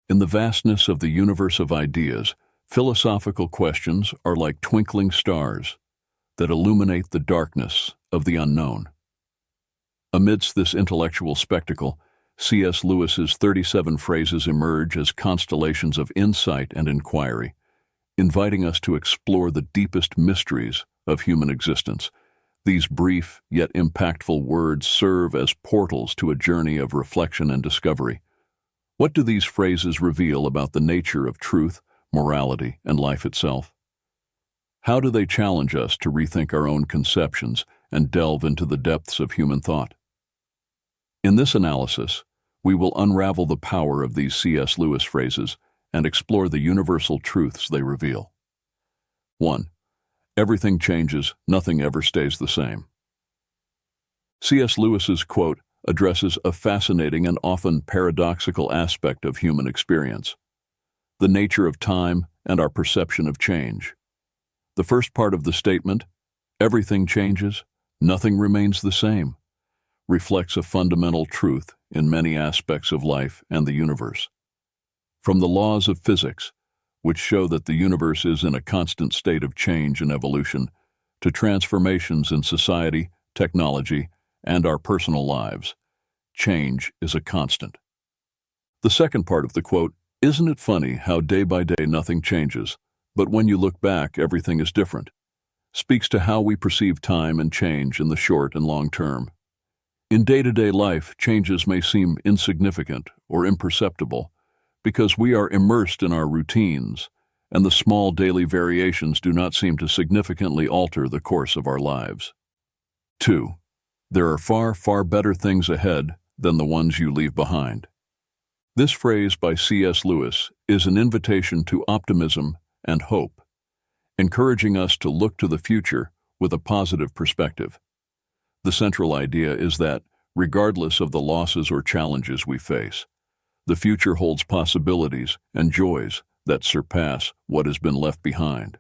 In the vastness of the universe of ideas, philosophical questions are like twinkling stars that illuminate the darkness of the unknown. Amidst this intellectual spectacle, C.S. Lewis's 37 phrases emerge as constellations of insight and inquiry, inviting us to explore the deepest mysteries of human existence. These brief yet impactful words serve as portals to a journey of reflection and discovery. What do these phrases reveal about the nature of truth, morality, and life itself? How do they challenge us to rethink our own conceptions and delve into the depths of human thought? In this analysis, we will unravel the power of these C.S. Lewis phrases and explore the universal truths they reveal. 1. Everything changes, nothing ever stays the same. C.S. Lewis's quote addresses a fascinating and often paradoxical aspect of human experience: the nature of time and our perception of change. The first part of the statement, "Everything changes, nothing remains the same," reflects a fundamental truth in many aspects of life and the universe. From the laws of physics, which show that the universe is in a constant state of change and evolution, to transformations in society, technology, and our personal lives, change is a constant. The second part of the quote, "Isn't it funny how day by day nothing changes, but when you look back everything is different," speaks to how we perceive time and change in the short and long term. In day-to-day life, changes may seem insignificant or imperceptible because we are immersed in our routines, and the small daily variations do not seem to significantly alter the course of our lives. 2. There are far, far better things ahead than the ones you leave behind. This phrase by C.S. Lewis is an invitation to optimism and hope, encouraging us to look to the future with a positive perspective. The central idea is that, regardless of the losses or challenges we face, the future holds possibilities and joys that surpass what has been left behind.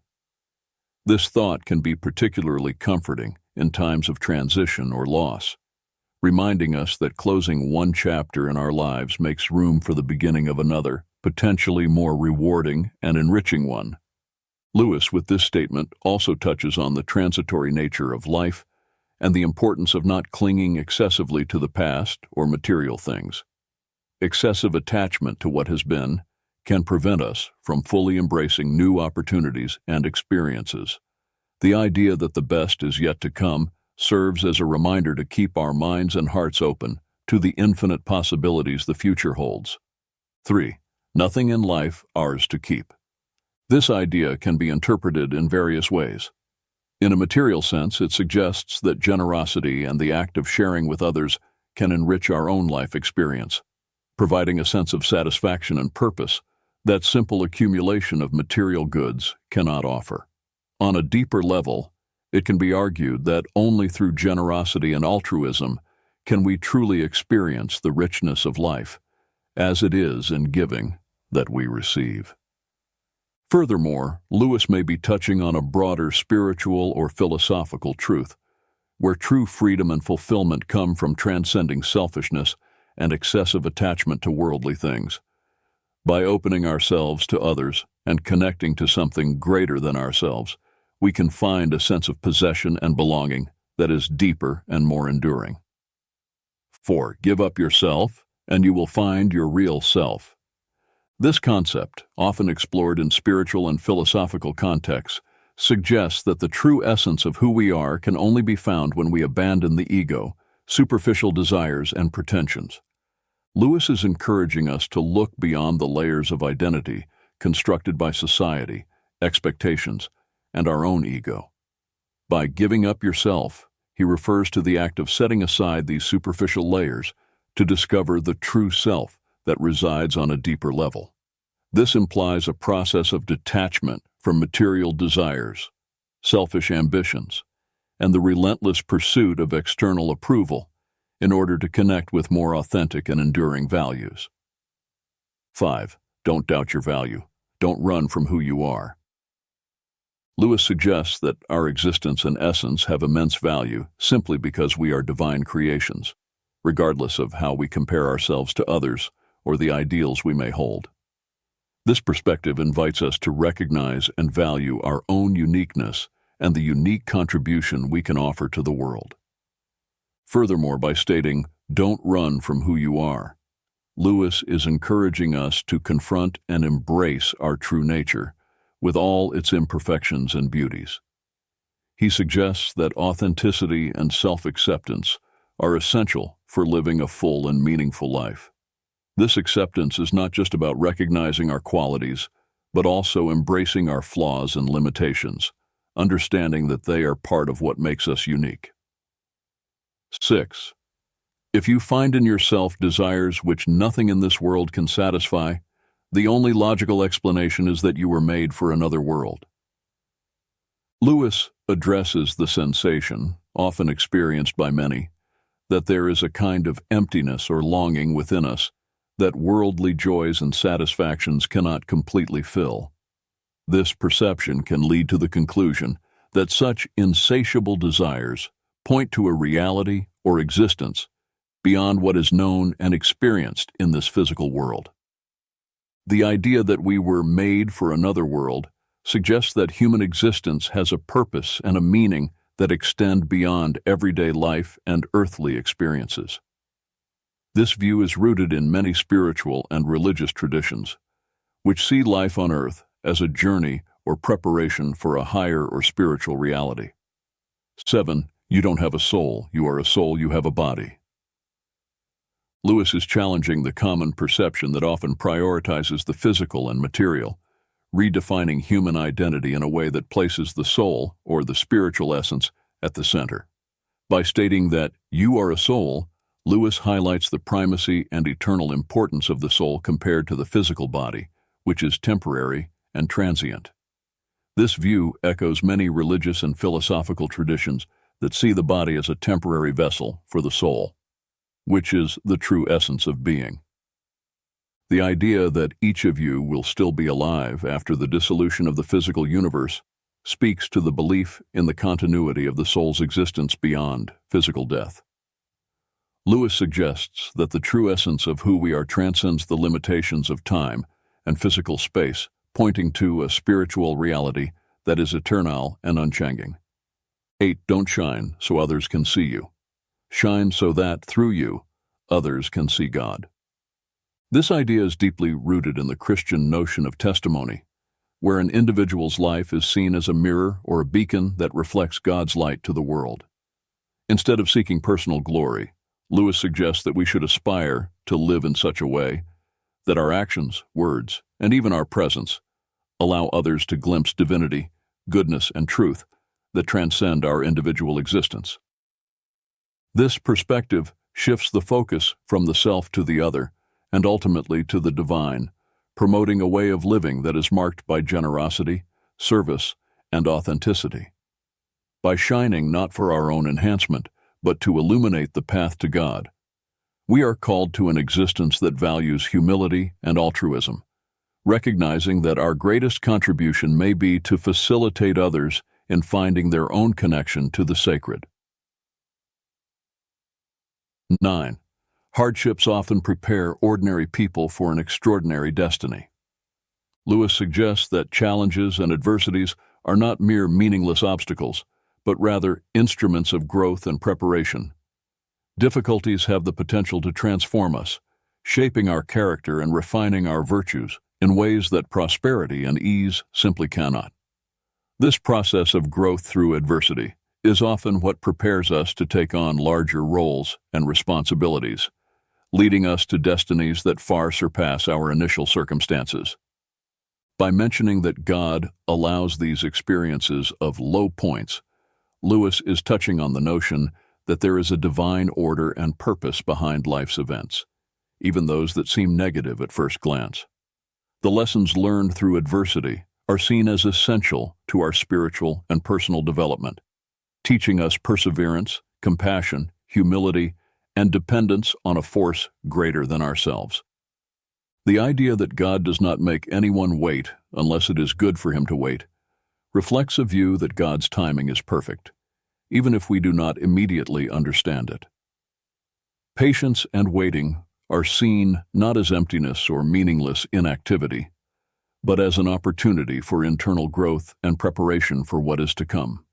This thought can be particularly comforting in times of transition or loss, reminding us that closing one chapter in our lives makes room for the beginning of another, potentially more rewarding and enriching one. Lewis, with this statement, also touches on the transitory nature of life and the importance of not clinging excessively to the past or material things. Excessive attachment to what has been can prevent us from fully embracing new opportunities and experiences. The idea that the best is yet to come serves as a reminder to keep our minds and hearts open to the infinite possibilities the future holds. 3. Nothing in life ours to keep. This idea can be interpreted in various ways. In a material sense, it suggests that generosity and the act of sharing with others can enrich our own life experience, providing a sense of satisfaction and purpose that simple accumulation of material goods cannot offer. On a deeper level, it can be argued that only through generosity and altruism can we truly experience the richness of life, as it is in giving that we receive. Furthermore, Lewis may be touching on a broader spiritual or philosophical truth, where true freedom and fulfillment come from transcending selfishness and excessive attachment to worldly things. By opening ourselves to others and connecting to something greater than ourselves, we can find a sense of possession and belonging that is deeper and more enduring. 4. Give up yourself, and you will find your real self. This concept, often explored in spiritual and philosophical contexts, suggests that the true essence of who we are can only be found when we abandon the ego, superficial desires, and pretensions. Lewis is encouraging us to look beyond the layers of identity constructed by society, expectations, and our own ego. By giving up yourself, he refers to the act of setting aside these superficial layers to discover the true self that resides on a deeper level. This implies a process of detachment from material desires, selfish ambitions, and the relentless pursuit of external approval in order to connect with more authentic and enduring values. 5. Don't doubt your value. Don't run from who you are. Lewis suggests that our existence and essence have immense value simply because we are divine creations, regardless of how we compare ourselves to others or the ideals we may hold. This perspective invites us to recognize and value our own uniqueness and the unique contribution we can offer to the world. Furthermore, by stating, "Don't run from who you are," Lewis is encouraging us to confront and embrace our true nature, with all its imperfections and beauties. He suggests that authenticity and self-acceptance are essential for living a full and meaningful life. This acceptance is not just about recognizing our qualities, but also embracing our flaws and limitations, understanding that they are part of what makes us unique. 6. If you find in yourself desires which nothing in this world can satisfy, the only logical explanation is that you were made for another world. Lewis addresses the sensation, often experienced by many, that there is a kind of emptiness or longing within us that worldly joys and satisfactions cannot completely fill. This perception can lead to the conclusion that such insatiable desires point to a reality or existence beyond what is known and experienced in this physical world. The idea that we were made for another world suggests that human existence has a purpose and a meaning that extend beyond everyday life and earthly experiences. This view is rooted in many spiritual and religious traditions, which see life on earth as a journey or preparation for a higher or spiritual reality. 7. You don't have a soul. You are a soul. You have a body. Lewis is challenging the common perception that often prioritizes the physical and material, redefining human identity in a way that places the soul, or the spiritual essence, at the center. By stating that you are a soul, Lewis highlights the primacy and eternal importance of the soul compared to the physical body, which is temporary and transient. This view echoes many religious and philosophical traditions that see the body as a temporary vessel for the soul, which is the true essence of being. The idea that each of you will still be alive after the dissolution of the physical universe speaks to the belief in the continuity of the soul's existence beyond physical death. Lewis suggests that the true essence of who we are transcends the limitations of time and physical space, pointing to a spiritual reality that is eternal and unchanging. 8. Don't shine so others can see you. Shine so that, through you, others can see God. This idea is deeply rooted in the Christian notion of testimony, where an individual's life is seen as a mirror or a beacon that reflects God's light to the world. Instead of seeking personal glory, Lewis suggests that we should aspire to live in such a way that our actions, words, and even our presence allow others to glimpse divinity, goodness, and truth that transcend our individual existence. This perspective shifts the focus from the self to the other, and ultimately to the divine, promoting a way of living that is marked by generosity, service, and authenticity. By shining not for our own enhancement, but to illuminate the path to God, we are called to an existence that values humility and altruism, recognizing that our greatest contribution may be to facilitate others in finding their own connection to the sacred. 9. Hardships often prepare ordinary people for an extraordinary destiny. Lewis suggests that challenges and adversities are not mere meaningless obstacles, but rather instruments of growth and preparation. Difficulties have the potential to transform us, shaping our character and refining our virtues in ways that prosperity and ease simply cannot. This process of growth through adversity is often what prepares us to take on larger roles and responsibilities, leading us to destinies that far surpass our initial circumstances. By mentioning that God allows these experiences of low points, Lewis is touching on the notion that there is a divine order and purpose behind life's events, even those that seem negative at first glance. The lessons learned through adversity are seen as essential to our spiritual and personal development, teaching us perseverance, compassion, humility, and dependence on a force greater than ourselves. The idea that God does not make anyone wait unless it is good for him to wait reflects a view that God's timing is perfect, even if we do not immediately understand it. Patience and waiting are seen not as emptiness or meaningless inactivity, but as an opportunity for internal growth and preparation for what is to come.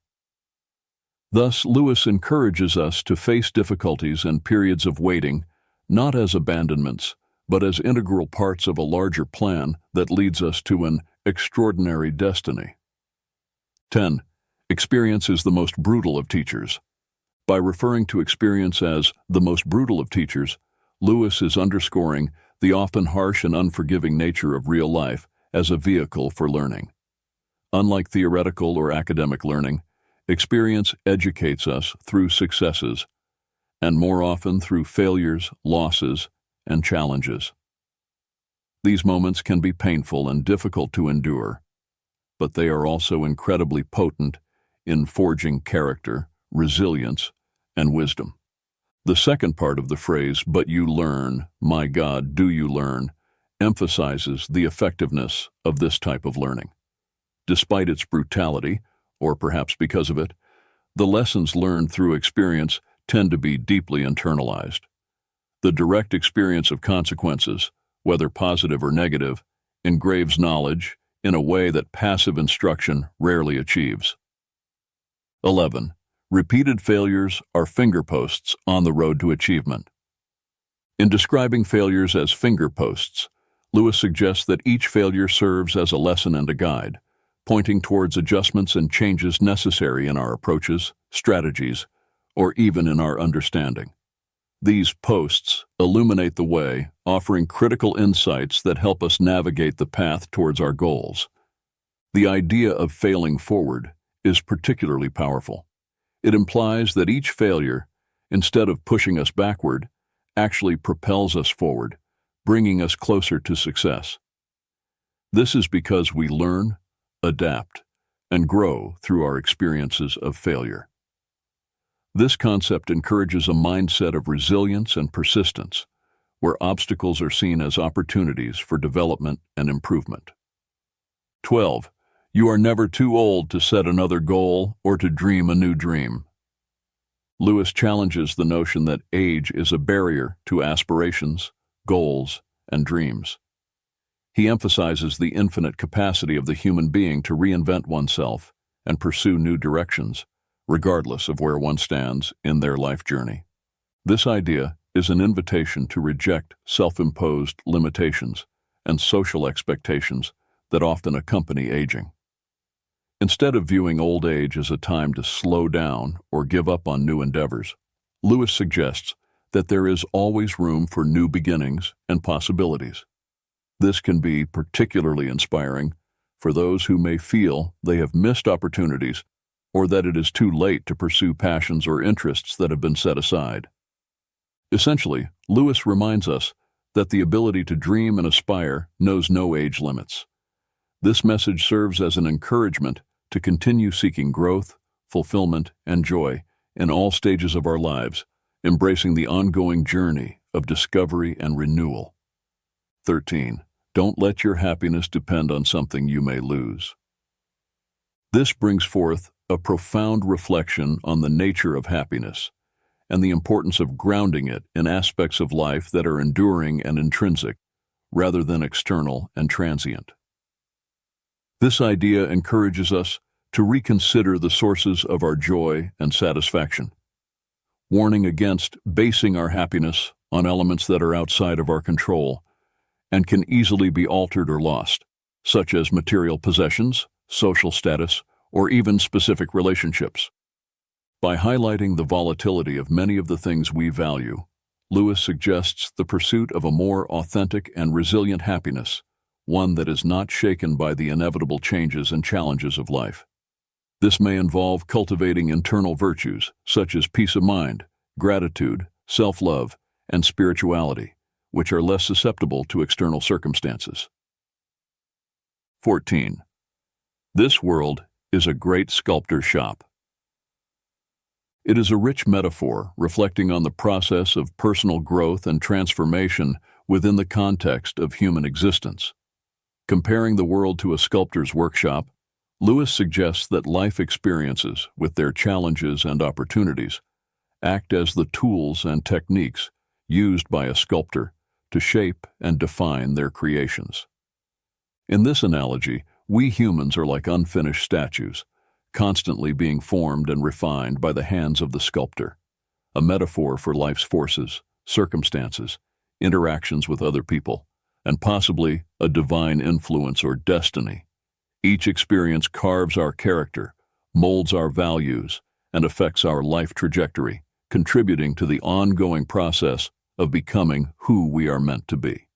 Thus, Lewis encourages us to face difficulties and periods of waiting not as abandonments, but as integral parts of a larger plan that leads us to an extraordinary destiny. 10. Experience is the most brutal of teachers. By referring to experience as the most brutal of teachers, Lewis is underscoring the often harsh and unforgiving nature of real life as a vehicle for learning. Unlike theoretical or academic learning, experience educates us through successes, and more often through failures, losses, and challenges. These moments can be painful and difficult to endure, but they are also incredibly potent in forging character, resilience, and wisdom. The second part of the phrase, "But you learn, my God, do you learn," emphasizes the effectiveness of this type of learning. Despite its brutality, or perhaps because of it, the lessons learned through experience tend to be deeply internalized. The direct experience of consequences, whether positive or negative, engraves knowledge in a way that passive instruction rarely achieves. 11. Repeated failures are fingerposts on the road to achievement. In describing failures as fingerposts, Lewis suggests that each failure serves as a lesson and a guide, pointing towards adjustments and changes necessary in our approaches, strategies, or even in our understanding. These posts illuminate the way, offering critical insights that help us navigate the path towards our goals. The idea of failing forward is particularly powerful. It implies that each failure, instead of pushing us backward, actually propels us forward, bringing us closer to success. This is because we learn, adapt, and grow through our experiences of failure. This concept encourages a mindset of resilience and persistence, where obstacles are seen as opportunities for development and improvement. 12. You are never too old to set another goal or to dream a new dream. Lewis challenges the notion that age is a barrier to aspirations, goals, and dreams. He emphasizes the infinite capacity of the human being to reinvent oneself and pursue new directions, regardless of where one stands in their life journey. This idea is an invitation to reject self-imposed limitations and social expectations that often accompany aging. Instead of viewing old age as a time to slow down or give up on new endeavors, Lewis suggests that there is always room for new beginnings and possibilities. This can be particularly inspiring for those who may feel they have missed opportunities or that it is too late to pursue passions or interests that have been set aside. Essentially, Lewis reminds us that the ability to dream and aspire knows no age limits. This message serves as an encouragement to continue seeking growth, fulfillment, and joy in all stages of our lives, embracing the ongoing journey of discovery and renewal. 13. Don't let your happiness depend on something you may lose. This brings forth a profound reflection on the nature of happiness and the importance of grounding it in aspects of life that are enduring and intrinsic, rather than external and transient. This idea encourages us to reconsider the sources of our joy and satisfaction, warning against basing our happiness on elements that are outside of our control and can easily be altered or lost, such as material possessions, social status, or even specific relationships. By highlighting the volatility of many of the things we value, Lewis suggests the pursuit of a more authentic and resilient happiness, one that is not shaken by the inevitable changes and challenges of life. This may involve cultivating internal virtues such as peace of mind, gratitude, self-love, and spirituality, which are less susceptible to external circumstances. 14. This world is a great sculptor's shop. It is a rich metaphor reflecting on the process of personal growth and transformation within the context of human existence. Comparing the world to a sculptor's workshop, Lewis suggests that life experiences, with their challenges and opportunities, act as the tools and techniques used by a sculptor to shape and define their creations. In this analogy, we humans are like unfinished statues, constantly being formed and refined by the hands of the sculptor, a metaphor for life's forces, circumstances, interactions with other people, and possibly a divine influence or destiny. Each experience carves our character, molds our values, and affects our life trajectory, contributing to the ongoing process of becoming who we are meant to be.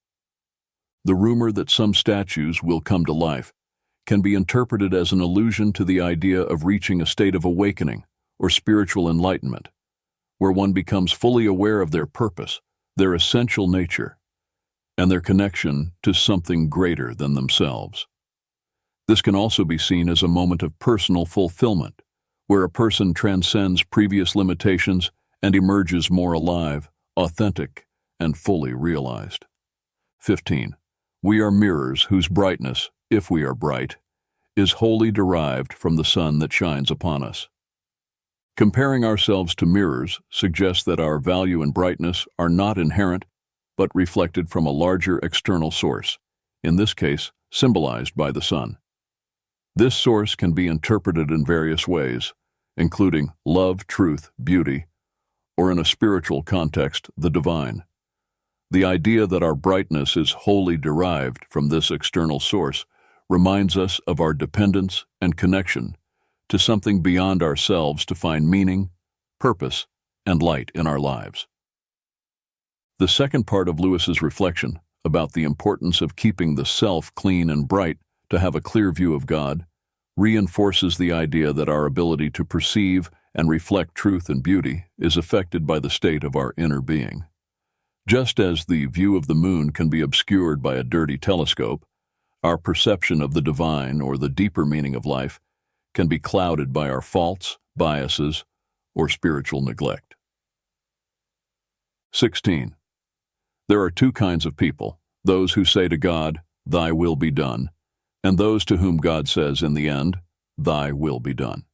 The rumor that some statues will come to life can be interpreted as an allusion to the idea of reaching a state of awakening or spiritual enlightenment, where one becomes fully aware of their purpose, their essential nature, and their connection to something greater than themselves. This can also be seen as a moment of personal fulfillment, where a person transcends previous limitations and emerges more alive, authentic, and fully realized. 15. We are mirrors whose brightness, if we are bright, is wholly derived from the sun that shines upon us. Comparing ourselves to mirrors suggests that our value and brightness are not inherent, but reflected from a larger external source, in this case, symbolized by the sun. This source can be interpreted in various ways, including love, truth, beauty, or in a spiritual context, the divine. The idea that our brightness is wholly derived from this external source reminds us of our dependence and connection to something beyond ourselves to find meaning, purpose, and light in our lives. The second part of Lewis's reflection about the importance of keeping the self clean and bright to have a clear view of God reinforces the idea that our ability to perceive and reflect truth and beauty is affected by the state of our inner being. Just as the view of the moon can be obscured by a dirty telescope, our perception of the divine or the deeper meaning of life can be clouded by our faults, biases, or spiritual neglect. 16. There are two kinds of people, those who say to God, "Thy will be done," and those to whom God says in the end, "Thy will be done."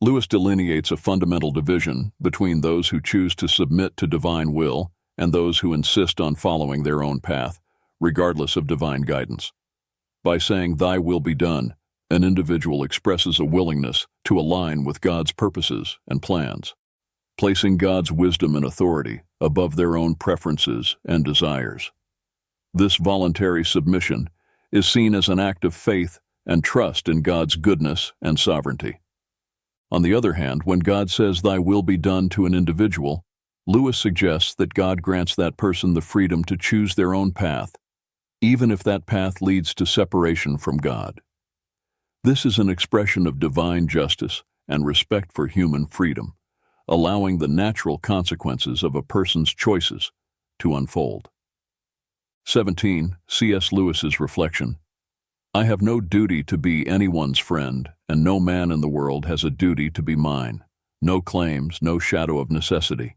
Lewis delineates a fundamental division between those who choose to submit to divine will and those who insist on following their own path, regardless of divine guidance. By saying, "Thy will be done," an individual expresses a willingness to align with God's purposes and plans, placing God's wisdom and authority above their own preferences and desires. This voluntary submission is seen as an act of faith and trust in God's goodness and sovereignty. On the other hand, when God says, "Thy will be done" to an individual, Lewis suggests that God grants that person the freedom to choose their own path, even if that path leads to separation from God. This is an expression of divine justice and respect for human freedom, allowing the natural consequences of a person's choices to unfold. 17. C.S. Lewis's reflection. I have no duty to be anyone's friend, and no man in the world has a duty to be mine. No claims, no shadow of necessity.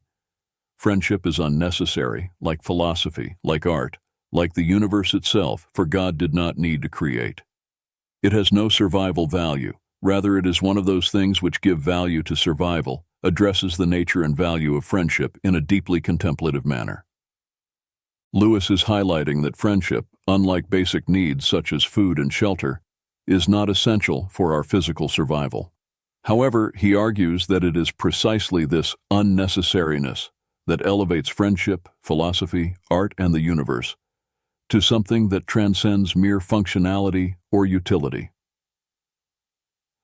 Friendship is unnecessary, like philosophy, like art, like the universe itself, for God did not need to create. It has no survival value. Rather, it is one of those things which give value to survival, addresses the nature and value of friendship in a deeply contemplative manner. Lewis is highlighting that friendship, unlike basic needs such as food and shelter, is not essential for our physical survival. However, he argues that it is precisely this unnecessariness that elevates friendship, philosophy, art, and the universe to something that transcends mere functionality or utility.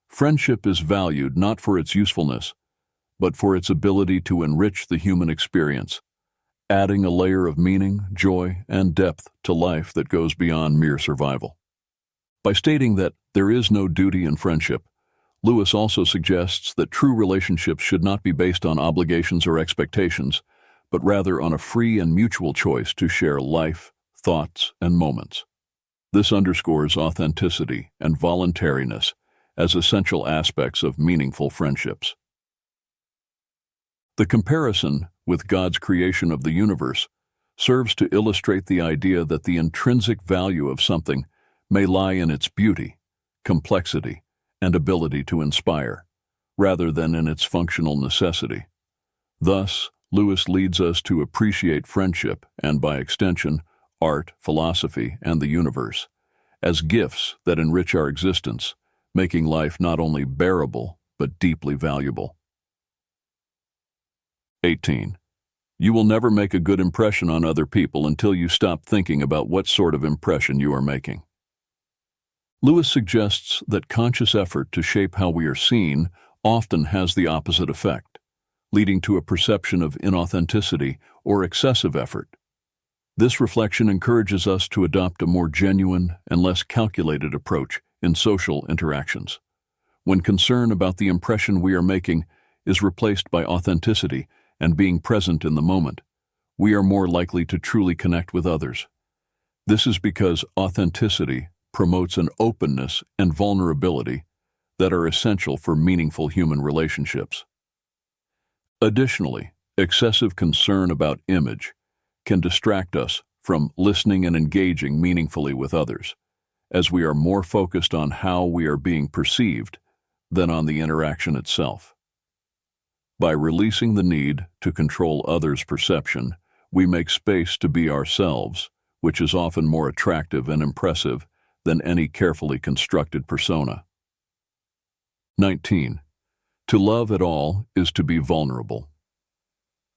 Friendship is valued not for its usefulness, but for its ability to enrich the human experience, adding a layer of meaning, joy, and depth to life that goes beyond mere survival. By stating that there is no duty in friendship, Lewis also suggests that true relationships should not be based on obligations or expectations, but rather on a free and mutual choice to share life, thoughts, and moments. This underscores authenticity and voluntariness as essential aspects of meaningful friendships. The comparison with God's creation of the universe serves to illustrate the idea that the intrinsic value of something may lie in its beauty, complexity, and ability to inspire, rather than in its functional necessity. Thus, Lewis leads us to appreciate friendship and, by extension, art, philosophy, and the universe as gifts that enrich our existence, making life not only bearable, but deeply valuable. 18. You will never make a good impression on other people until you stop thinking about what sort of impression you are making. Lewis suggests that conscious effort to shape how we are seen often has the opposite effect, leading to a perception of inauthenticity or excessive effort. This reflection encourages us to adopt a more genuine and less calculated approach in social interactions. When concern about the impression we are making is replaced by authenticity and being present in the moment, we are more likely to truly connect with others. This is because authenticity promotes an openness and vulnerability that are essential for meaningful human relationships. Additionally, excessive concern about image can distract us from listening and engaging meaningfully with others, as we are more focused on how we are being perceived than on the interaction itself. By releasing the need to control others' perception, we make space to be ourselves, which is often more attractive and impressive than any carefully constructed persona. 19. To love at all is to be vulnerable.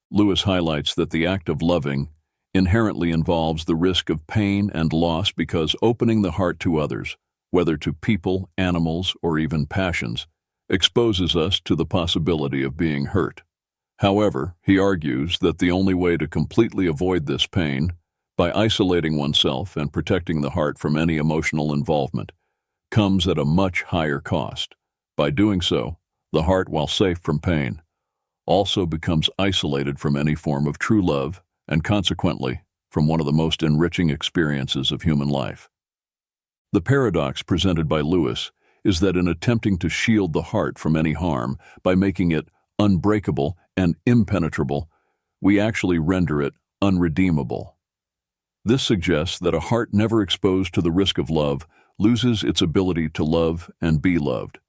Lewis highlights that the act of loving inherently involves the risk of pain and loss because opening the heart to others, whether to people, animals, or even passions, exposes us to the possibility of being hurt. However, he argues that the only way to completely avoid this pain, by isolating oneself and protecting the heart from any emotional involvement, comes at a much higher cost. By doing so, the heart, while safe from pain, also becomes isolated from any form of true love and consequently from one of the most enriching experiences of human life. The paradox presented by Lewis is that in attempting to shield the heart from any harm by making it unbreakable and impenetrable, we actually render it unredeemable. This suggests that a heart never exposed to the risk of love loses its ability to love and be loved,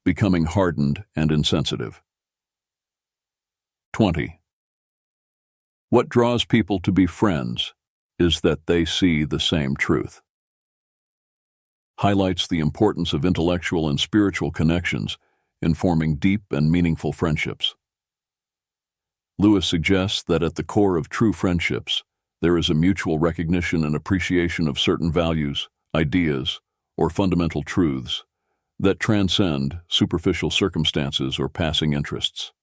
becoming hardened and insensitive. 20. What draws people to be friends is that they see the same truth. Highlights the importance of intellectual and spiritual connections in forming deep and meaningful friendships. Lewis suggests that at the core of true friendships, there is a mutual recognition and appreciation of certain values, ideas, or fundamental truths that transcend superficial circumstances or passing interests.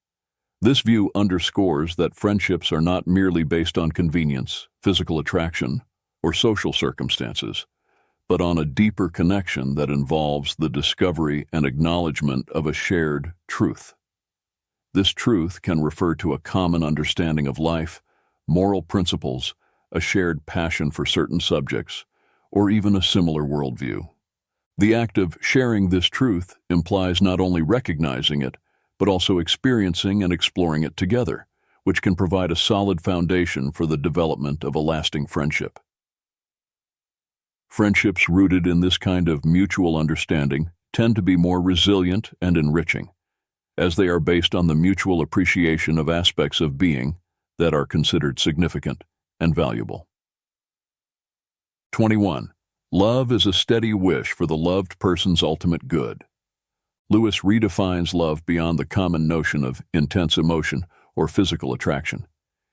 This view underscores that friendships are not merely based on convenience, physical attraction, or social circumstances, but on a deeper connection that involves the discovery and acknowledgement of a shared truth. This truth can refer to a common understanding of life, moral principles, a shared passion for certain subjects, or even a similar worldview. The act of sharing this truth implies not only recognizing it, but also experiencing and exploring it together, which can provide a solid foundation for the development of a lasting friendship. Friendships rooted in this kind of mutual understanding tend to be more resilient and enriching, as they are based on the mutual appreciation of aspects of being that are considered significant and valuable. 21. Love is a steady wish for the loved person's ultimate good. Lewis redefines love beyond the common notion of intense emotion or physical attraction.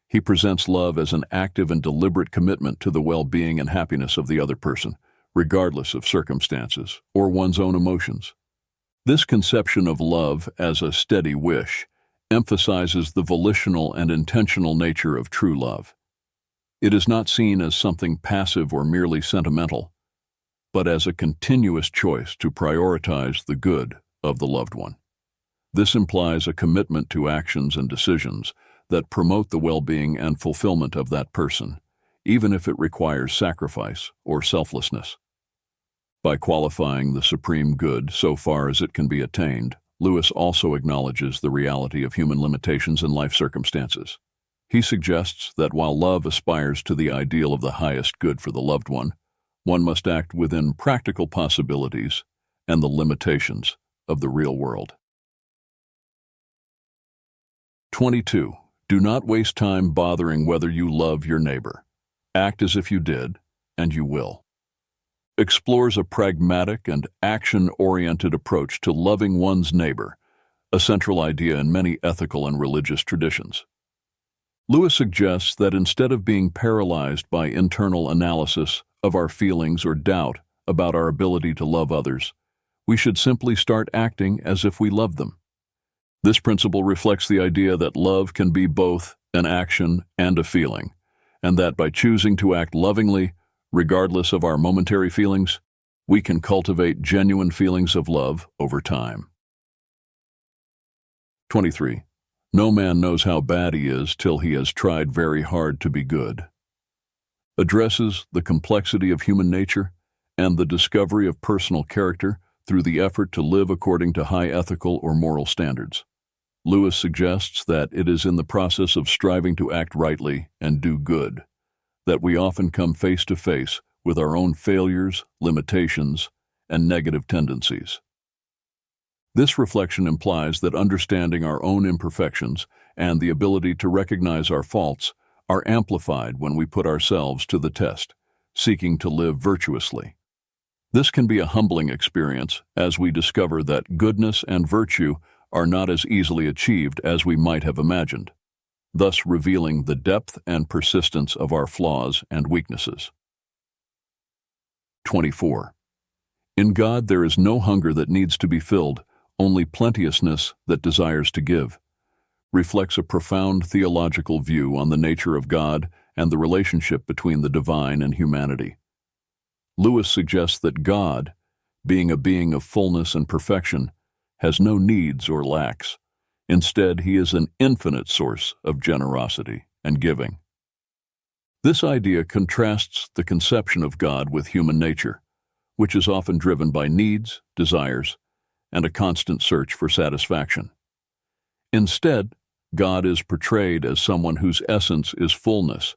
He presents love as an active and deliberate commitment to the well-being and happiness of the other person, regardless of circumstances or one's own emotions. This conception of love as a steady wish emphasizes the volitional and intentional nature of true love. It is not seen as something passive or merely sentimental, but as a continuous choice to prioritize the good of the loved one. This implies a commitment to actions and decisions that promote the well-being and fulfillment of that person, even if it requires sacrifice or selflessness. By qualifying the supreme good so far as it can be attained, Lewis also acknowledges the reality of human limitations and life circumstances. He suggests that while love aspires to the ideal of the highest good for the loved one must act within practical possibilities and the limitations of the real world. 22. Do not waste time bothering whether you love your neighbor. Act as if you did, and you will. explores a pragmatic and action-oriented approach to loving one's neighbor, a central idea in many ethical and religious traditions. Lewis suggests that instead of being paralyzed by internal analysis of our feelings or doubt about our ability to love others, we should simply start acting as if we love them. This principle reflects the idea that love can be both an action and a feeling, and that by choosing to act lovingly, regardless of our momentary feelings, we can cultivate genuine feelings of love over time. 23. No man knows how bad he is till he has tried very hard to be good. Addresses the complexity of human nature and the discovery of personal character through the effort to live according to high ethical or moral standards. Lewis suggests that it is in the process of striving to act rightly and do good that we often come face to face with our own failures, limitations, and negative tendencies. This reflection implies that understanding our own imperfections and the ability to recognize our faults are amplified when we put ourselves to the test, seeking to live virtuously. This can be a humbling experience as we discover that goodness and virtue are not as easily achieved as we might have imagined, thus revealing the depth and persistence of our flaws and weaknesses. 24. In God there is no hunger that needs to be filled, only plenteousness that desires to give, reflects a profound theological view on the nature of God and the relationship between the divine and humanity. Lewis suggests that God, being a being of fullness and perfection, has no needs or lacks. Instead, he is an infinite source of generosity and giving. This idea contrasts the conception of God with human nature, which is often driven by needs, desires, and a constant search for satisfaction. Instead, God is portrayed as someone whose essence is fullness,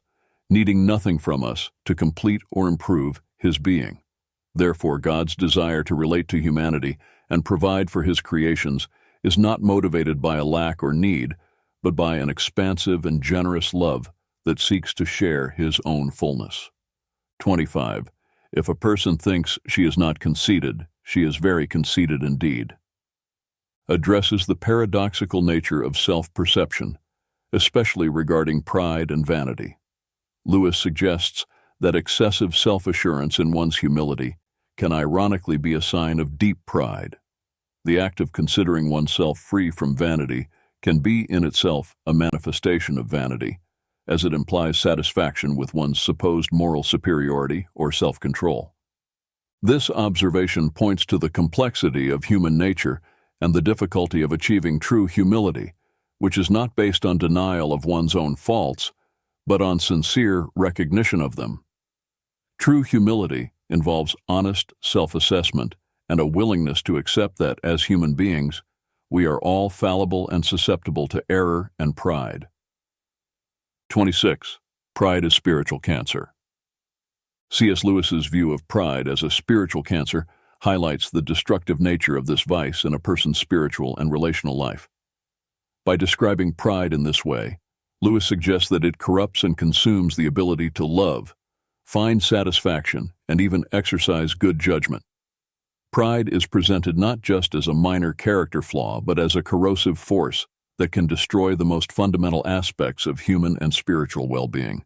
needing nothing from us to complete or improve his being. Therefore, God's desire to relate to humanity and provide for his creations is not motivated by a lack or need, but by an expansive and generous love that seeks to share his own fullness. 25. If a person thinks she is not conceited, she is very conceited indeed. Addresses the paradoxical nature of self-perception, especially regarding pride and vanity. Lewis suggests that excessive self-assurance in one's humility can ironically be a sign of deep pride. The act of considering oneself free from vanity can be in itself a manifestation of vanity, as it implies satisfaction with one's supposed moral superiority or self-control. This observation points to the complexity of human nature and the difficulty of achieving true humility, which is not based on denial of one's own faults, but on sincere recognition of them. True humility involves honest self-assessment and a willingness to accept that, as human beings, we are all fallible and susceptible to error and pride. 26. Pride is spiritual cancer. C.S. Lewis's view of pride as a spiritual cancer highlights the destructive nature of this vice in a person's spiritual and relational life. By describing pride in this way, Lewis suggests that it corrupts and consumes the ability to love, find satisfaction, and even exercise good judgment. Pride is presented not just as a minor character flaw, but as a corrosive force that can destroy the most fundamental aspects of human and spiritual well-being.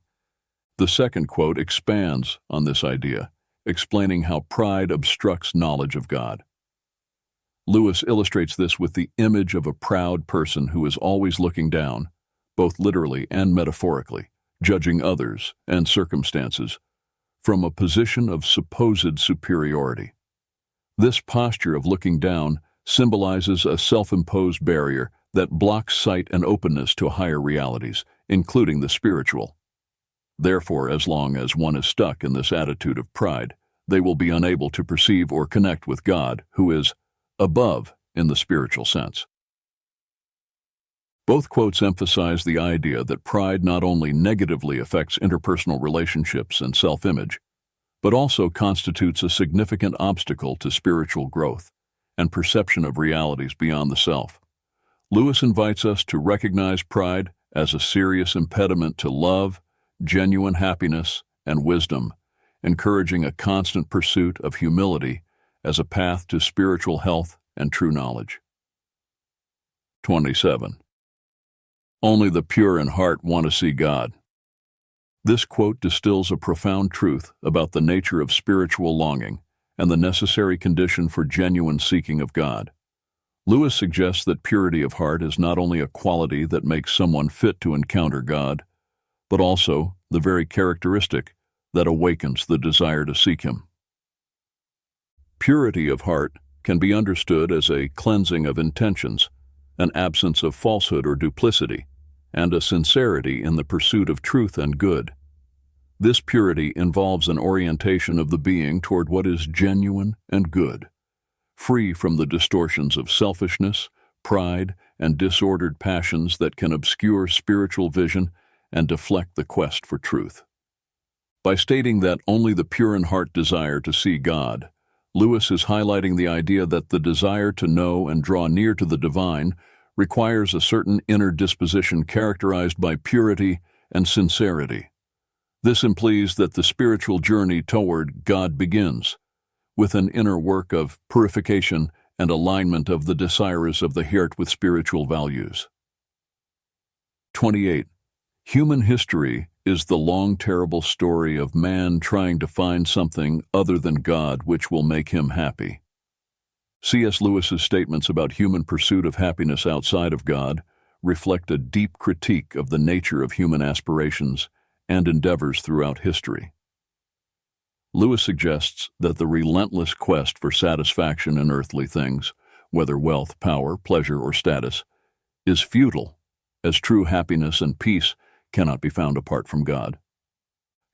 The second quote expands on this idea, explaining how pride obstructs knowledge of God. Lewis illustrates this with the image of a proud person who is always looking down, both literally and metaphorically, judging others and circumstances from a position of supposed superiority. This posture of looking down symbolizes a self-imposed barrier that blocks sight and openness to higher realities, including the spiritual. Therefore, as long as one is stuck in this attitude of pride, they will be unable to perceive or connect with God, who is above in the spiritual sense. Both quotes emphasize the idea that pride not only negatively affects interpersonal relationships and self-image, but also constitutes a significant obstacle to spiritual growth and perception of realities beyond the self. Lewis invites us to recognize pride as a serious impediment to love, genuine happiness, and wisdom, encouraging a constant pursuit of humility as a path to spiritual health and true knowledge. 27. Only the pure in heart want to see God. This quote distills a profound truth about the nature of spiritual longing and the necessary condition for genuine seeking of God. Lewis suggests that purity of heart is not only a quality that makes someone fit to encounter God, but also the very characteristic that awakens the desire to seek Him. Purity of heart can be understood as a cleansing of intentions, an absence of falsehood or duplicity, and a sincerity in the pursuit of truth and good. This purity involves an orientation of the being toward what is genuine and good, free from the distortions of selfishness, pride, and disordered passions that can obscure spiritual vision and deflect the quest for truth. By stating that only the pure in heart desire to see God, Lewis is highlighting the idea that the desire to know and draw near to the divine requires a certain inner disposition characterized by purity and sincerity. This implies that the spiritual journey toward God begins with an inner work of purification and alignment of the desires of the heart with spiritual values. 28. Human history is the long, terrible story of man trying to find something other than God which will make him happy. C.S. Lewis's statements about human pursuit of happiness outside of God reflect a deep critique of the nature of human aspirations and endeavors throughout history. Lewis suggests that the relentless quest for satisfaction in earthly things, whether wealth, power, pleasure, or status, is futile, as true happiness and peace cannot be found apart from God.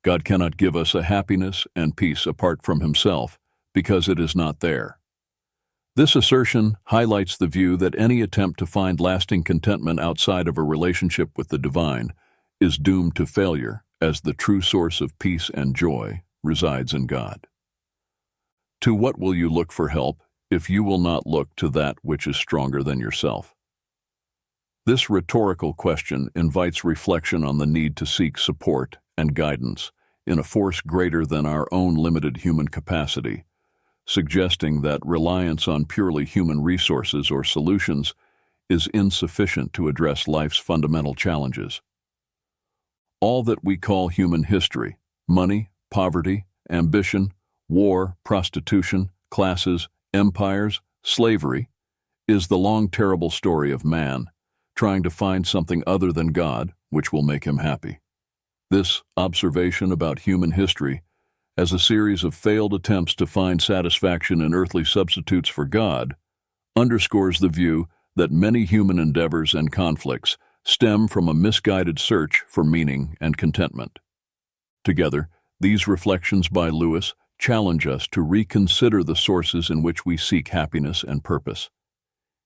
God cannot give us a happiness and peace apart from Himself, because it is not there. This assertion highlights the view that any attempt to find lasting contentment outside of a relationship with the divine is doomed to failure, as the true source of peace and joy resides in God. To what will you look for help if you will not look to that which is stronger than yourself? This rhetorical question invites reflection on the need to seek support and guidance in a force greater than our own limited human capacity, suggesting that reliance on purely human resources or solutions is insufficient to address life's fundamental challenges. All that we call human history, money, poverty, ambition, war, prostitution, classes, empires, slavery, is the long, terrible story of man trying to find something other than God which will make him happy. This observation about human history as a series of failed attempts to find satisfaction in earthly substitutes for God underscores the view that many human endeavors and conflicts stem from a misguided search for meaning and contentment. Together, these reflections by Lewis challenge us to reconsider the sources in which we seek happiness and purpose,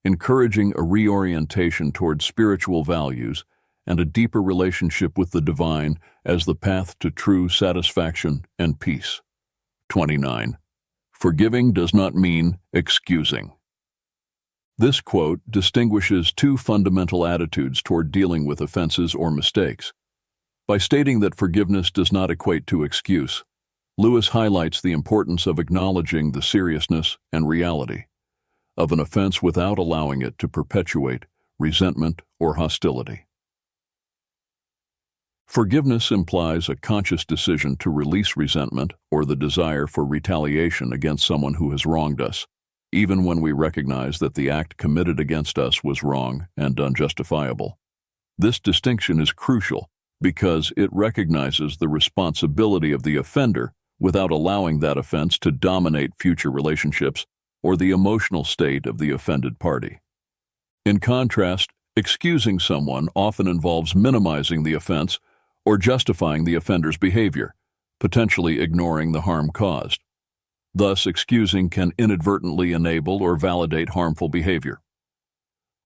encouraging a reorientation toward spiritual values and a deeper relationship with the divine as the path to true satisfaction and peace. 29. Forgiving does not mean excusing. This quote distinguishes two fundamental attitudes toward dealing with offenses or mistakes. By stating that forgiveness does not equate to excuse, Lewis highlights the importance of acknowledging the seriousness and reality of an offense without allowing it to perpetuate resentment or hostility. Forgiveness implies a conscious decision to release resentment or the desire for retaliation against someone who has wronged us, even when we recognize that the act committed against us was wrong and unjustifiable. This distinction is crucial because it recognizes the responsibility of the offender without allowing that offense to dominate future relationships or the emotional state of the offended party. In contrast, excusing someone often involves minimizing the offense or justifying the offender's behavior, potentially ignoring the harm caused. Thus, excusing can inadvertently enable or validate harmful behavior.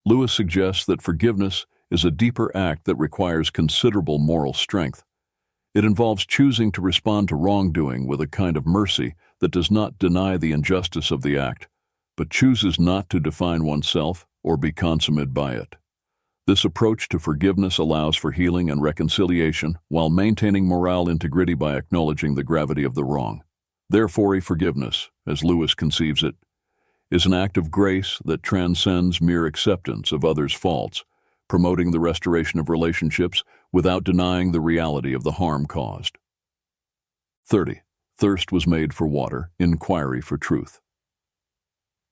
Lewis suggests that forgiveness is a deeper act that requires considerable moral strength. It involves choosing to respond to wrongdoing with a kind of mercy that does not deny the injustice of the act, but chooses not to define oneself or be consummated by it. This approach to forgiveness allows for healing and reconciliation while maintaining moral integrity by acknowledging the gravity of the wrong. Therefore, forgiveness, as Lewis conceives it, is an act of grace that transcends mere acceptance of others' faults, promoting the restoration of relationships without denying the reality of the harm caused. 30. Thirst was made for water, inquiry for truth.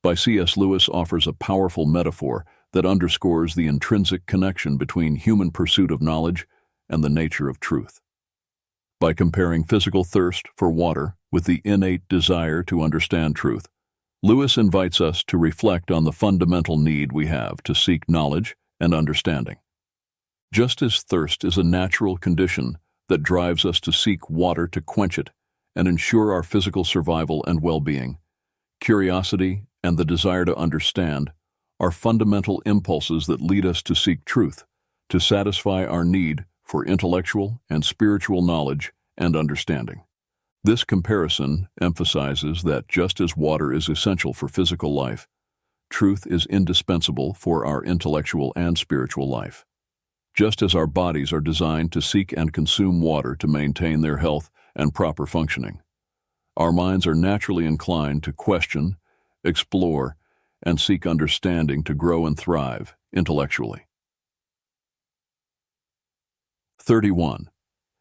By C.S. Lewis offers a powerful metaphor that underscores the intrinsic connection between human pursuit of knowledge and the nature of truth. By comparing physical thirst for water with the innate desire to understand truth, Lewis invites us to reflect on the fundamental need we have to seek knowledge and understanding. Just as thirst is a natural condition that drives us to seek water to quench it and ensure our physical survival and well-being, curiosity and the desire to understand are fundamental impulses that lead us to seek truth, to satisfy our need for intellectual and spiritual knowledge and understanding. This comparison emphasizes that just as water is essential for physical life, truth is indispensable for our intellectual and spiritual life. Just as our bodies are designed to seek and consume water to maintain their health and proper functioning, our minds are naturally inclined to question, explore, and seek understanding to grow and thrive intellectually. 31.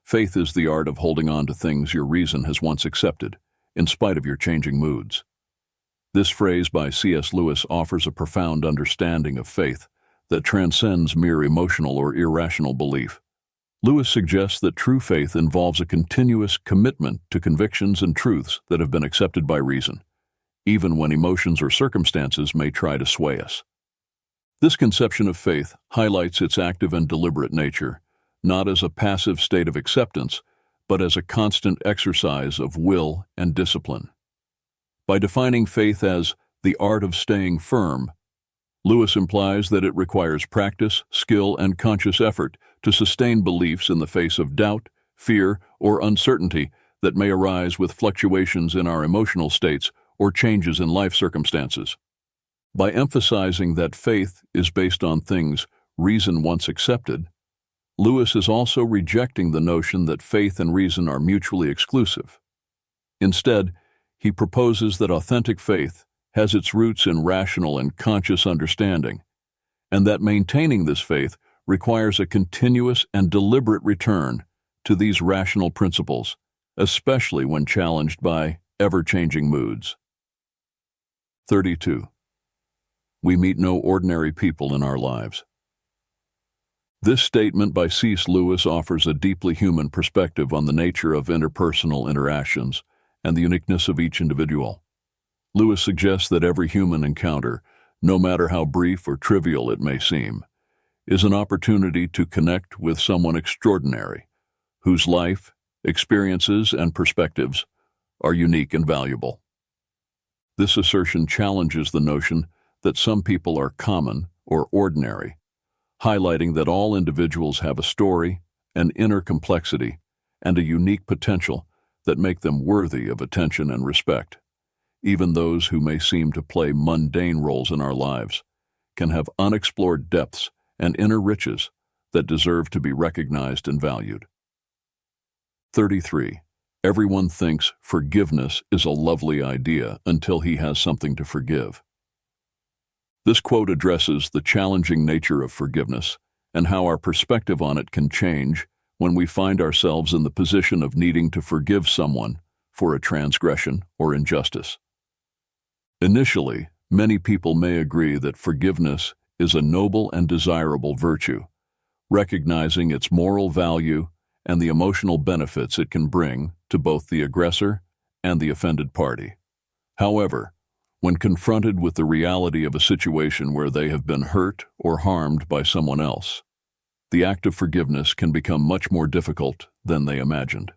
Faith is the art of holding on to things your reason has once accepted, in spite of your changing moods. This phrase by C.S. Lewis offers a profound understanding of faith that transcends mere emotional or irrational belief. Lewis suggests that true faith involves a continuous commitment to convictions and truths that have been accepted by reason, even when emotions or circumstances may try to sway us. This conception of faith highlights its active and deliberate nature, not as a passive state of acceptance, but as a constant exercise of will and discipline. By defining faith as the art of staying firm, Lewis implies that it requires practice, skill, and conscious effort to sustain beliefs in the face of doubt, fear, or uncertainty that may arise with fluctuations in our emotional states or changes in life circumstances. By emphasizing that faith is based on things reason once accepted, Lewis is also rejecting the notion that faith and reason are mutually exclusive. Instead, he proposes that authentic faith has its roots in rational and conscious understanding, and that maintaining this faith requires a continuous and deliberate return to these rational principles, especially when challenged by ever-changing moods. 32. We meet no ordinary people in our lives. This statement by C.S. Lewis offers a deeply human perspective on the nature of interpersonal interactions and the uniqueness of each individual. Lewis suggests that every human encounter, no matter how brief or trivial it may seem, is an opportunity to connect with someone extraordinary, whose life, experiences, and perspectives are unique and valuable. This assertion challenges the notion that some people are common or ordinary, highlighting that all individuals have a story, an inner complexity, and a unique potential that make them worthy of attention and respect. Even those who may seem to play mundane roles in our lives can have unexplored depths and inner riches that deserve to be recognized and valued. 33. Everyone thinks forgiveness is a lovely idea until he has something to forgive. This quote addresses the challenging nature of forgiveness and how our perspective on it can change when we find ourselves in the position of needing to forgive someone for a transgression or injustice. Initially, many people may agree that forgiveness is a noble and desirable virtue, recognizing its moral value and the emotional benefits it can bring to both the aggressor and the offended party. However, when confronted with the reality of a situation where they have been hurt or harmed by someone else, the act of forgiveness can become much more difficult than they imagined.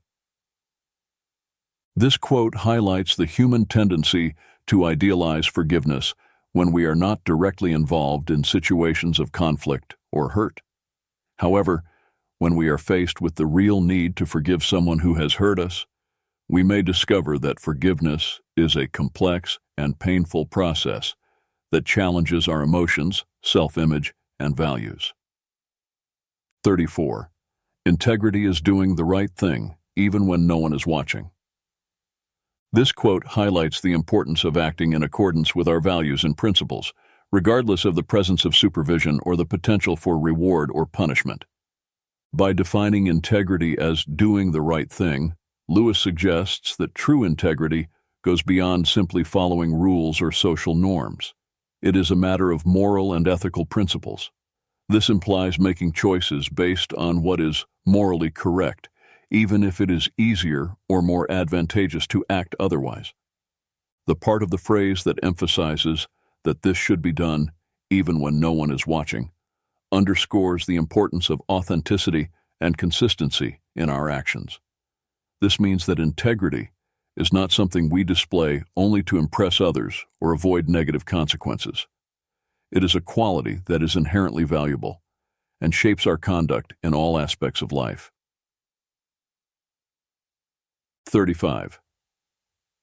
This quote highlights the human tendency to idealize forgiveness when we are not directly involved in situations of conflict or hurt. However, when we are faced with the real need to forgive someone who has hurt us, we may discover that forgiveness is a complex and painful process that challenges our emotions, self-image, and values. 34. Integrity is doing the right thing, even when no one is watching. This quote highlights the importance of acting in accordance with our values and principles, regardless of the presence of supervision or the potential for reward or punishment. By defining integrity as doing the right thing, Lewis suggests that true integrity goes beyond simply following rules or social norms. It is a matter of moral and ethical principles. This implies making choices based on what is morally correct, even if it is easier or more advantageous to act otherwise. The part of the phrase that emphasizes that this should be done even when no one is watching underscores the importance of authenticity and consistency in our actions. This means that integrity is not something we display only to impress others or avoid negative consequences. It is a quality that is inherently valuable and shapes our conduct in all aspects of life. 35.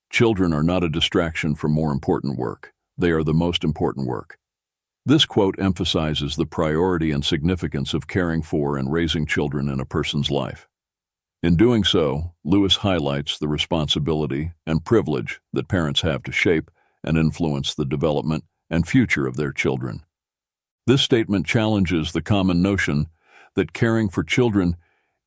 Children are not a distraction from more important work. They are the most important work. This quote emphasizes the priority and significance of caring for and raising children in a person's life. In doing so, Lewis highlights the responsibility and privilege that parents have to shape and influence the development and future of their children. This statement challenges the common notion that caring for children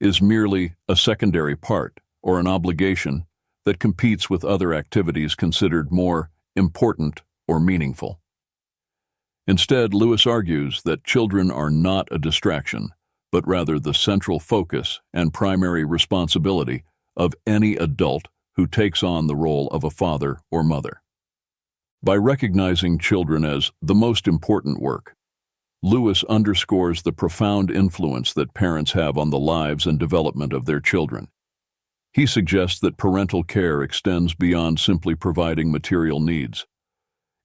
is merely a secondary part or an obligation that competes with other activities considered more important or meaningful. Instead, Lewis argues that children are not a distraction, but rather the central focus and primary responsibility of any adult who takes on the role of a father or mother. By recognizing children as the most important work, Lewis underscores the profound influence that parents have on the lives and development of their children. He suggests that parental care extends beyond simply providing material needs.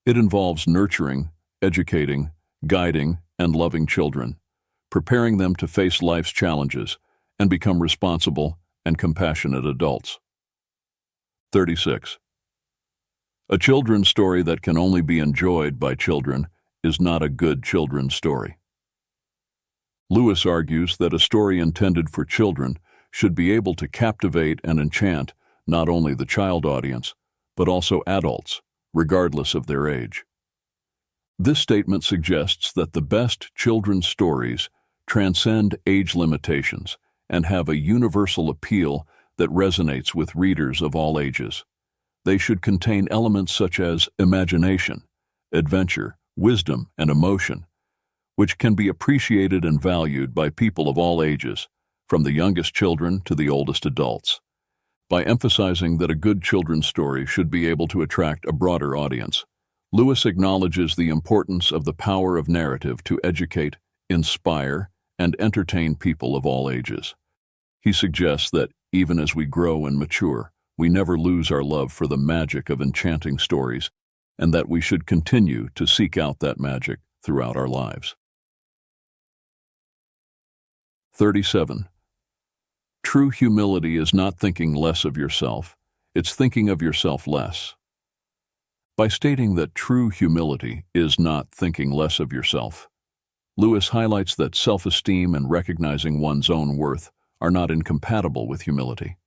It involves nurturing, educating, guiding, and loving children, preparing them to face life's challenges and become responsible and compassionate adults. 36. A children's story that can only be enjoyed by children is not a good children's story. Lewis argues that a story intended for children should be able to captivate and enchant not only the child audience, but also adults, regardless of their age. This statement suggests that the best children's stories transcend age limitations and have a universal appeal that resonates with readers of all ages. They should contain elements such as imagination, adventure, wisdom, and emotion, which can be appreciated and valued by people of all ages, from the youngest children to the oldest adults. By emphasizing that a good children's story should be able to attract a broader audience, Lewis acknowledges the importance of the power of narrative to educate, inspire, and entertain people of all ages. He suggests that, even as we grow and mature, we never lose our love for the magic of enchanting stories, and that we should continue to seek out that magic throughout our lives. 37. True humility is not thinking less of yourself, it's thinking of yourself less. By stating that true humility is not thinking less of yourself, Lewis highlights that self-esteem and recognizing one's own worth are not incompatible with humility.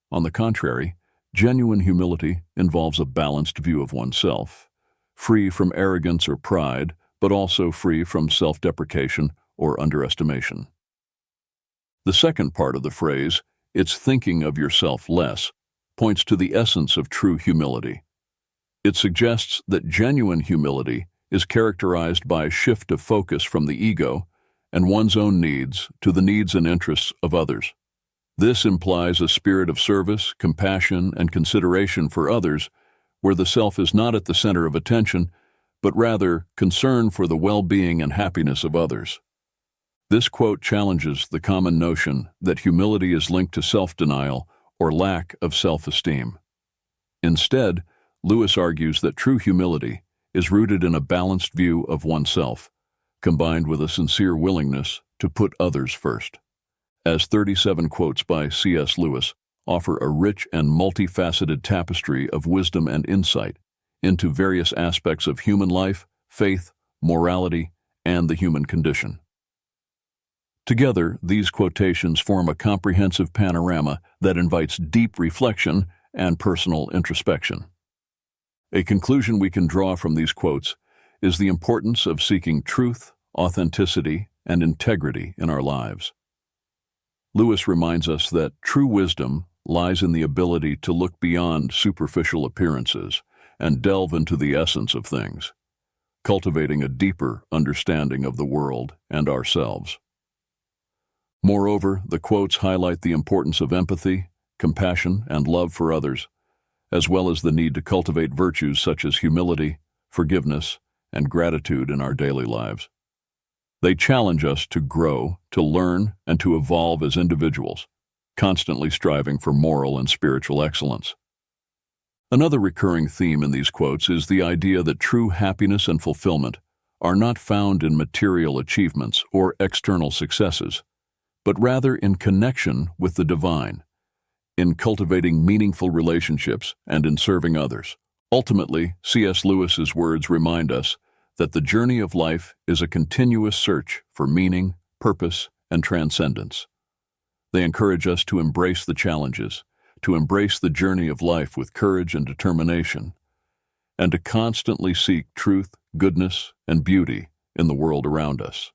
On the contrary, genuine humility involves a balanced view of oneself, free from arrogance or pride, but also free from self-deprecation or underestimation. The second part of the phrase, "it's thinking of yourself less," points to the essence of true humility. It suggests that genuine humility is characterized by a shift of focus from the ego and one's own needs to the needs and interests of others. This implies a spirit of service, compassion, and consideration for others, where the self is not at the center of attention, but rather concern for the well-being and happiness of others. This quote challenges the common notion that humility is linked to self-denial or lack of self-esteem. Instead, Lewis argues that true humility is rooted in a balanced view of oneself, combined with a sincere willingness to put others first. As 37 quotes by C.S. Lewis offer a rich and multifaceted tapestry of wisdom and insight into various aspects of human life, faith, morality, and the human condition. Together, these quotations form a comprehensive panorama that invites deep reflection and personal introspection. A conclusion we can draw from these quotes is the importance of seeking truth, authenticity, and integrity in our lives. Lewis reminds us that true wisdom lies in the ability to look beyond superficial appearances and delve into the essence of things, cultivating a deeper understanding of the world and ourselves. Moreover, the quotes highlight the importance of empathy, compassion, and love for others, as well as the need to cultivate virtues such as humility, forgiveness, and gratitude in our daily lives. They challenge us to grow, to learn, and to evolve as individuals, constantly striving for moral and spiritual excellence. Another recurring theme in these quotes is the idea that true happiness and fulfillment are not found in material achievements or external successes, but rather in connection with the divine, in cultivating meaningful relationships and in serving others. Ultimately, C.S. Lewis's words remind us that the journey of life is a continuous search for meaning, purpose, and transcendence. They encourage us to embrace the challenges, to embrace the journey of life with courage and determination, and to constantly seek truth, goodness, and beauty in the world around us.